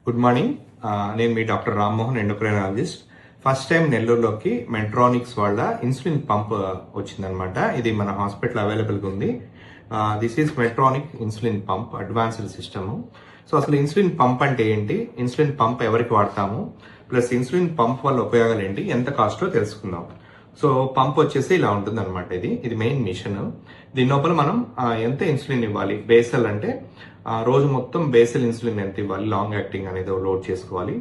Good morning. నేను మీ doctor Rammohan, endocrinologist. First time నెల్లూరులోకి మెట్రానిక్స్ వాళ్ళ ఇన్సులిన్ పంప్ వచ్చిందనమాట. ఇది మన హాస్పిటల్ అవైలబుల్గా ఉంది. This is Medtronic insulin pump, advanced system. So అసలు ఇన్సులిన్ పంప్ అంటే ఏంటి, ఇన్సులిన్ పంప్ ఎవరికి వాడతాము, ప్లస్ ఇన్సులిన్ పంప్ వల్ల ఉపయోగాలు ఏంటి, ఎంత కాస్టో తెలుసుకుందాం. సో పంప్ వచ్చేసి ఇలా ఉంటుంది అనమాట. ఇది మెయిన్ మిషన్. దీని లోపల మనం ఎంత ఇన్సులిన్ ఇవ్వాలి, బేసల్ అంటే రోజు మొత్తం బేసల్ ఇన్సులిన్ ఎంత ఇవ్వాలి, లాంగ్ యాక్టింగ్ అనేది లోడ్ చేసుకోవాలి.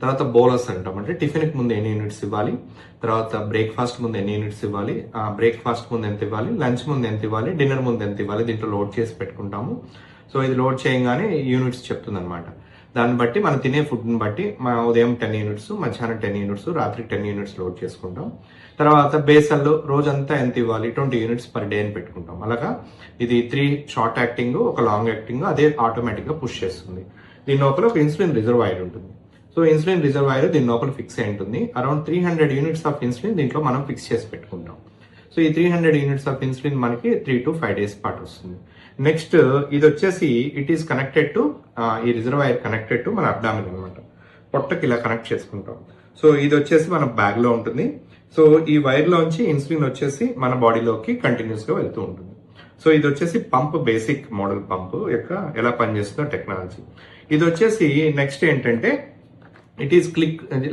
తర్వాత బోలస్ అంటాం, అంటే టిఫిన్కి ముందు ఎన్ని యూనిట్స్ ఇవ్వాలి, తర్వాత బ్రేక్ఫాస్ట్ ముందు ఎన్ని యూనిట్స్ ఇవ్వాలి, బ్రేక్ఫాస్ట్ ముందు ఎంత ఇవ్వాలి, లంచ్ ముందు ఎంత ఇవ్వాలి, డిన్నర్ ముందు ఎంత ఇవ్వాలి, దీంట్లో లోడ్ చేసి పెట్టుకుంటాము. సో ఇది లోడ్ చేయగానే యూనిట్స్ చెప్తుంది అనమాట. దాన్ని బట్టి మనం తినే ఫుడ్ని బట్టి ఉదయం 10 యూనిట్స్, మధ్యాహ్నం 10 యూనిట్స్, రాత్రి 10 యూనిట్స్ లోడ్ చేసుకుంటాం. తర్వాత బేసల్లో రోజంతా ఎంత ఇవ్వాలి, 20 యూనిట్స్ పర్ డే అని పెట్టుకుంటాం. అలాగా ఇది 3 షార్ట్ యాక్టింగ్, ఒక లాంగ్ యాక్టింగ్, అదే ఆటోమేటిక్గా పుష్ చేస్తుంది. దీని లోపల ఒక ఇన్సులిన్ రిజర్వాయర్ ఉంటుంది. సో ఇన్సులిన్ రిజర్వాయర్ దీని లోపల ఫిక్స్ అయి ఉంటుంది. అరౌండ్ 300 యూనిట్స్ ఆఫ్ ఇన్సులిన్ దీంట్లో మనం ఫిక్స్ చేసి పెట్టుకుంటాం. సో ఈ 300 యూనిట్స్ ఆఫ్ ఇన్సులిన్ మనకి 3 to 5 days పాటు వస్తుంది. నెక్స్ట్ ఇది వచ్చేసి ఇట్ ఈస్ కనెక్టెడ్ టు, ఈ రిజర్వాయర్ కనెక్టెడ్ టు మన అబ్డామిన్ అనమాట. పొట్టకి ఇలా కనెక్ట్ చేసుకుంటాం. సో ఇది వచ్చేసి మన బ్యాగ్ లో ఉంటుంది. సో ఈ వైర్ లోంచి ఇన్సులిన్ వచ్చేసి మన బాడీలోకి కంటిన్యూస్ గా వెళ్తూ ఉంటుంది. సో ఇది వచ్చేసి పంప్, బేసిక్ మోడల్ పంప్ యొక్క ఎలా పనిచేస్తుందో టెక్నాలజీ. ఇది వచ్చేసి నెక్స్ట్ ఏంటంటే it is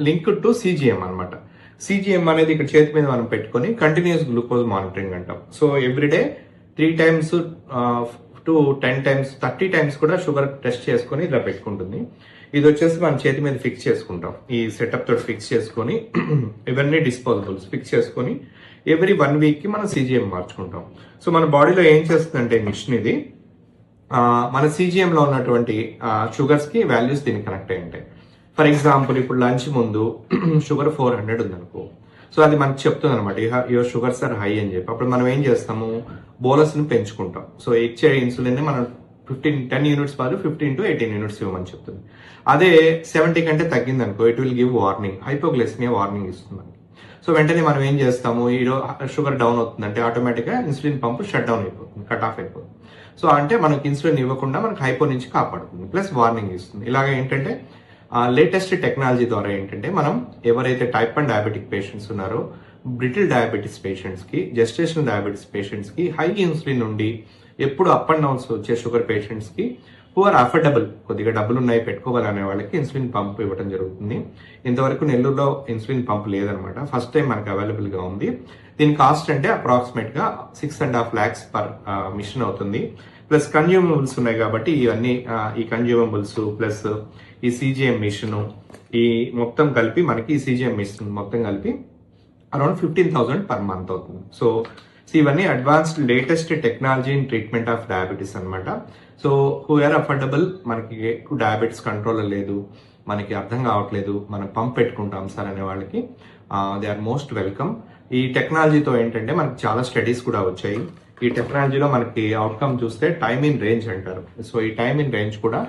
link to CGM అనమాట. సిజిఎం అనేది ఇక్కడ చేతి మీద మనం పెట్టుకొని కంటిన్యూస్ గ్లూకోజ్ మానిటరింగ్ అంటాం. So everyday 3 times to 10 times 30 times కూడా షుగర్ టెస్ట్ చేసుకొని ఇలా పెట్టుకుంటుంది. ఇది వచ్చేసి మనం చేతి మీద ఫిక్స్ చేసుకుంటాం. ఈ సెటప్ తోటి ఫిక్స్ చేసుకొని ఇవన్నీ డిస్పోజబుల్స్ ఫిక్స్ చేసుకొని ఎవ్రీ 1 week కి మనం సిజిఎం మార్చుకుంటాం. సో మన బాడీలో ఏం చేస్తుందంటే మిషన్ ఇది మన సిజిఎం లో ఉన్నటువంటి షుగర్స్ కి వాల్యూస్ దీనికి కనెక్ట్ అయి ఉంటాయి. ఫర్ ఎగ్జాంపుల్ ఇప్పుడు లంచ్ ముందు షుగర్ 400 ఉందనుకో, సో అది మనకు చెప్తుంది అనమాట, యువర్ షుగర్స్ ఆర్ హై అని చెప్పి. అప్పుడు మనం ఏం చేస్తాము, బోలస్ ని పెంచుకుంటాం. సో ఇచ్చే ఇన్సులిన్ ని మనం 10 యూనిట్స్ బదులు 15 to 18 యూనిట్స్ ఇవ్వమని చెప్తుంది. అదే 70 కంటే తగ్గింది అనుకో, it will give warning, hypoglycaemia warning ఇస్తుంది. సో వెంటనే మనం ఏం చేస్తాము, ఈ షుగర్ డౌన్ అవుతుందంటే ఆటోమేటిక్ గా ఇన్సులిన్ పంప్ షట్ డౌన్ అయిపోతుంది, కట్ ఆఫ్ అయిపోతుంది. సో అంటే మనకి ఇన్సులిన్ ఇవ్వకుండా మనకి హైపో నుంచి కాపాడుతుంది, ప్లస్ వార్నింగ్ ఇస్తుంది. ఇలాగ ఏంటంటే లేటెస్ట్ టెక్నాలజీ ద్వారా ఏంటంటే మనం ఎవరైతే టైప్ 1 డయాబెటిక్ పేషెంట్స్ ఉన్నారో, బ్రిటిల్ డయాబెటీస్ పేషెంట్స్ కి, జెస్టేషనల్ డయాబెటీస్ పేషెంట్స్ కి, హై ఇన్సులిన్ నుండి ఎప్పుడు అప్ అండ్ డౌన్స్ వచ్చే షుగర్ పేషెంట్స్ కి, హూ ఆర్ అఫోర్డబుల్, కొద్దిగా డబ్బులు ఉన్నాయి పెట్టుకోవాలనే వాళ్ళకి ఇన్సులిన్ పంప్ ఇవ్వడం జరుగుతుంది. ఇంతవరకు నెల్లూరులో ఇన్సులిన్ పంప్ లేదనమాట, ఫస్ట్ టైం మనకు అవైలబుల్ గా ఉంది. దీని కాస్ట్ అంటే అప్రాక్సిమేట్ గా 6.5 lakhs పర్ మిషన్ అవుతుంది. ప్లస్ కన్జ్యూమబుల్స్ ఉన్నాయి కాబట్టి ఇవన్నీ, ఈ కన్జ్యూమబుల్స్ ప్లస్ ఈ సిజిఎం మిషన్, ఈ మొత్తం కలిపి మనకి ఈ సిజిఎం మిషన్ మొత్తం కలిపి అరౌండ్ 15,000 per month అవుతుంది. సో ఇవన్నీ advanced latest technology in treatment of diabetes అనమాట. సో హూ ఆర్ అఫోర్డబుల్, మనకి డయాబెటీస్ కంట్రోల్ లేదు, మనకి అర్థం కావట్లేదు, మనం పంప్ పెట్టుకుంటాం సార్ అనే వాళ్ళకి దే ఆర్ మోస్ట్ వెల్కమ్. ఈ టెక్నాలజీతో ఏంటంటే మనకి చాలా స్టడీస్ కూడా వచ్చాయి. ఈ టెక్నాలజీలో మనకి అవుట్కమ్ చూస్తే టైమ్ ఇన్ రేంజ్ అంటారు. సో ఈ టైమ్ ఇన్ రేంజ్ కూడా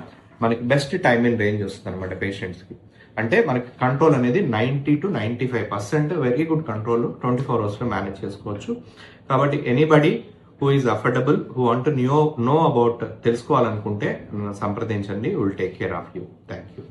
మనకి బెస్ట్ టైమ్ ఇన్ రేంజ్ వస్తుంది అనమాట పేషెంట్స్ కి. అంటే మనకి కంట్రోల్ అనేది 90 to 95% very good control 24 hours లో మేనేజ్ చేసుకోవచ్చు. కాబట్టి anybody who is affordable, who want to know about, తెలుసుకోవాలనుకుంటే సంప్రదించండి. Will take care of you. Thank you.